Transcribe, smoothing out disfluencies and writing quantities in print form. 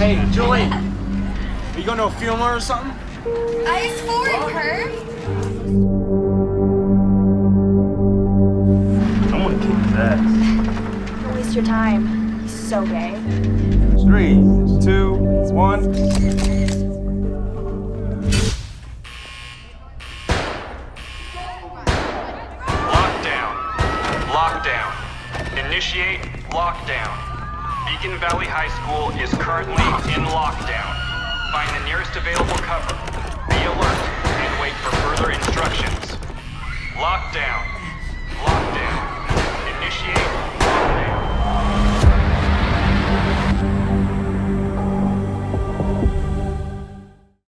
Hey, Julie, are you going to a funeral or something? Ice forward, Kurt. I'm gonna kick his ass. Don't waste your time. He's so gay. 3, 2, 1. Lockdown. Initiate lockdown. Beacon Valley High School is currently in lockdown. Find the nearest available cover. Be alert and wait for further instructions. Lockdown.